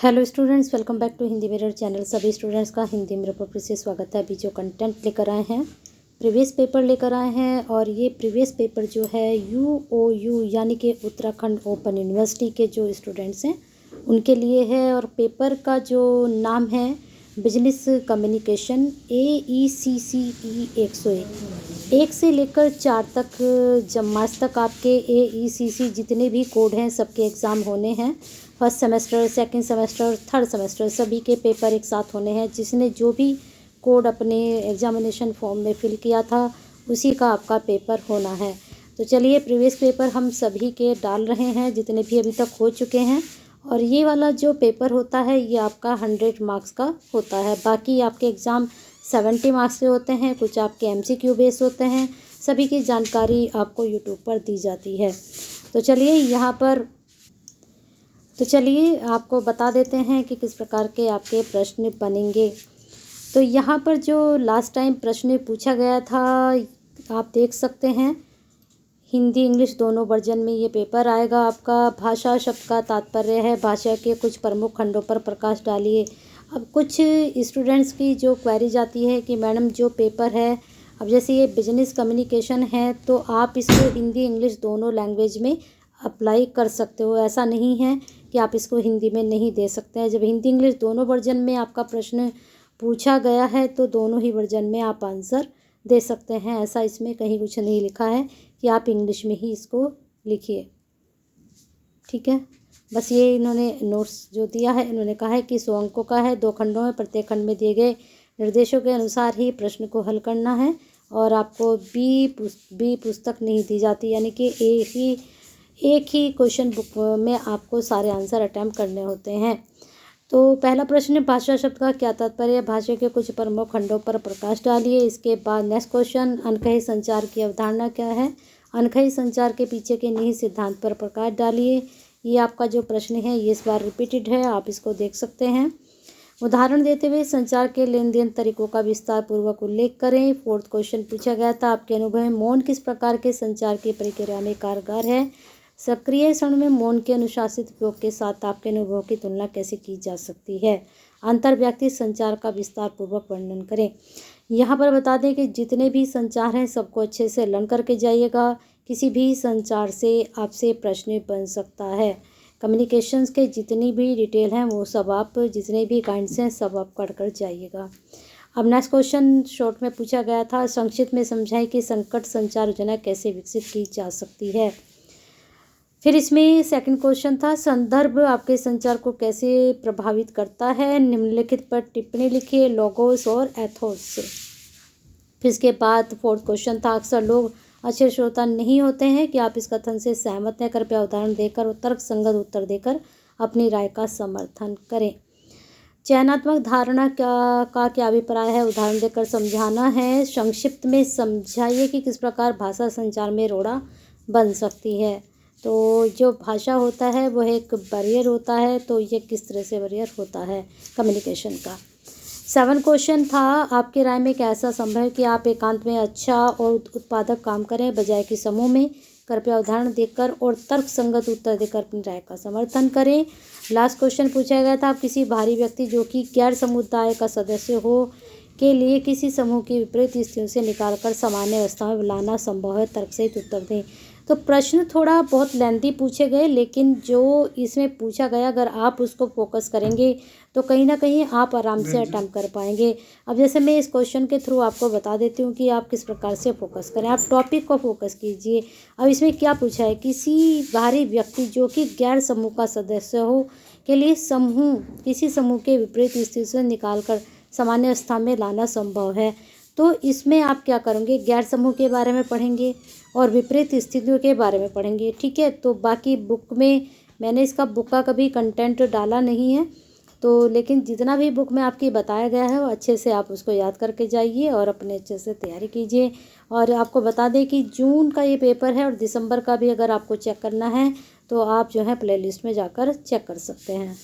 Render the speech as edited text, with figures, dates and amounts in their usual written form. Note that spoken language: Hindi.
Hello students, welcome back to Hindi mirror channel. सभी स्टूडेंट्स का हिंदी मिरर पर फिर से स्वागत है। अभी जो कंटेंट लेकर आए हैं, प्रीवियस पेपर लेकर आए हैं। और ये प्रीवियस पेपर जो है UOU यानी कि उत्तराखंड ओपन यूनिवर्सिटी के जो स्टूडेंट्स हैं उनके लिए है। और पेपर का जो नाम है बिजनेस कम्युनिकेशन AECCE 101। 1 से लेकर 4 तक मार्च तक आपके AECC जितने भी कोड हैं सबके एग्ज़ाम होने हैं। First semester, second semester, third semester सभी के पेपर एक साथ होने हैं। जिसने जो भी कोड अपने एग्जामिनेशन फॉर्म में फिल किया था उसी का आपका पेपर होना है। तो चलिए प्रीवियस पेपर हम सभी के डाल रहे हैं जितने भी अभी तक हो चुके हैं। और ये वाला जो पेपर होता है ये आपका 100 मार्क्स का होता है। बाकी आपके एग्ज़ाम 70 मार्क्स के होते हैं, कुछ आपके MCQ बेस होते हैं। सभी की जानकारी आपको यूट्यूब पर दी जाती है। तो चलिए आपको बता देते हैं कि किस प्रकार के आपके प्रश्न बनेंगे। तो यहाँ पर जो लास्ट टाइम प्रश्न पूछा गया था आप देख सकते हैं, हिंदी इंग्लिश दोनों वर्जन में ये पेपर आएगा आपका। भाषा शब्द का तात्पर्य है, भाषा के कुछ प्रमुख खंडों पर प्रकाश डालिए। अब कुछ स्टूडेंट्स की जो क्वेरी जाती है कि मैडम जो पेपर है, अब जैसे ये बिजनेस कम्युनिकेशन है तो आप इसको हिंदी इंग्लिश दोनों लैंग्वेज में अप्लाई कर सकते हो। ऐसा नहीं है कि आप इसको हिंदी में नहीं दे सकते हैं। जब हिंदी इंग्लिश दोनों वर्जन में आपका प्रश्न पूछा गया है तो दोनों ही वर्जन में आप आंसर दे सकते हैं। ऐसा इसमें कहीं कुछ नहीं लिखा है कि आप इंग्लिश में ही इसको लिखिए, ठीक है। बस ये इन्होंने नोट्स जो दिया है, इन्होंने कहा है कि 100 अंकों का है, 2 खंडों में, प्रत्येक खंड में दिए गए निर्देशों के अनुसार ही प्रश्न को हल करना है। और आपको बी पुस्तक नहीं दी जाती, यानी कि एक ही क्वेश्चन बुक में आपको सारे आंसर अटैम्प्ट करने होते हैं। तो पहला प्रश्न, भाषा शब्द का क्या तात्पर्य है? भाषा के कुछ प्रमुख खंडों पर प्रकाश डालिए। इसके बाद नेक्स्ट क्वेश्चन, अनकही संचार की अवधारणा क्या है? अनकही संचार के पीछे के निहित सिद्धांत पर प्रकाश डालिए। ये आपका जो प्रश्न है ये इस बार रिपीटेड है, आप इसको देख सकते हैं। उदाहरण देते हुए संचार के लेन देन तरीकों का विस्तार पूर्वक उल्लेख करें। 4th क्वेश्चन पूछा गया था, आपके अनुभव में मौन किस प्रकार के संचार की प्रक्रिया में कारगर है? सक्रिय क्षण में मौन के अनुशासित उपयोग के साथ आपके अनुभव की तुलना कैसे की जा सकती है? अंतर्व्यक्ति संचार का विस्तार पूर्वक वर्णन करें। यहाँ पर बता दें कि जितने भी संचार हैं सबको अच्छे से लर्न करके जाइएगा। किसी भी संचार से आपसे प्रश्न बन सकता है। कम्युनिकेशंस के जितनी भी डिटेल हैं वो सब आप, जितने भी काइंड्स हैं सब आप पढ़ कर जाइएगा। अब नेक्स्ट क्वेश्चन शॉर्ट में पूछा गया था, संक्षिप्त में समझाएं कि संकट संचार योजना कैसे विकसित की जा सकती है। फिर इसमें सेकंड क्वेश्चन था, संदर्भ आपके संचार को कैसे प्रभावित करता है? निम्नलिखित पर टिप्पणी लिखिए, लोगोस और एथोस से। फिर इसके बाद 4th क्वेश्चन था, अक्सर लोग अच्छे श्रोता नहीं होते हैं कि आप इस कथन से सहमत हैं? कृपया उदाहरण देकर और तर्क संगत उत्तर देकर अपनी राय का समर्थन करें। चयनात्मक धारणा का क्या अभिप्राय है? उदाहरण देकर समझाना है। संक्षिप्त में समझाइए कि किस प्रकार भाषा संचार में रोड़ा बन सकती है। तो जो भाषा होता है वह एक बैरियर होता है, तो ये किस तरह से बैरियर होता है कम्युनिकेशन का। 7th क्वेश्चन था, आपकी राय में क्या ऐसा संभव है कि आप एकांत में अच्छा और उत्पादक काम करें बजाय कि समूह में? कृपया उदाहरण देकर और तर्क संगत उत्तर देकर अपनी राय का समर्थन करें। लास्ट क्वेश्चन पूछा गया था, आप किसी बाहरी व्यक्ति जो कि गैर समुदाय का सदस्य हो के लिए किसी समूह की विपरीत स्थितियों से निकालकर सामान्य अवस्था में लाना संभव है? तर्क सहित उत्तर दें। तो प्रश्न थोड़ा बहुत लेंथी पूछे गए, लेकिन जो इसमें पूछा गया अगर आप उसको फोकस करेंगे तो कहीं ना कहीं आप आराम से अटेम्प्ट कर पाएंगे। अब जैसे मैं इस क्वेश्चन के थ्रू आपको बता देती हूँ कि आप किस प्रकार से फोकस करें। आप टॉपिक को फोकस कीजिए। अब इसमें क्या पूछा है, किसी बाहरी व्यक्ति जो कि गैर समूह का सदस्य हो के लिए किसी समूह के विपरीत स्थिति से निकालकर सामान्य अवस्था में लाना संभव है। तो इसमें आप क्या करेंगे, गैर समूह के बारे में पढ़ेंगे और विपरीत स्थितियों के बारे में पढ़ेंगे, ठीक है। तो बाकी बुक में मैंने इसका बुक का कभी कंटेंट डाला नहीं है, तो लेकिन जितना भी बुक में आपकी बताया गया है वो अच्छे से आप उसको याद करके जाइए और अपने अच्छे से तैयारी कीजिए। और आपको बता दें कि जून का ये पेपर है और दिसंबर का भी अगर आपको चेक करना है तो आप जो है प्लेलिस्ट में जाकर चेक कर सकते हैं।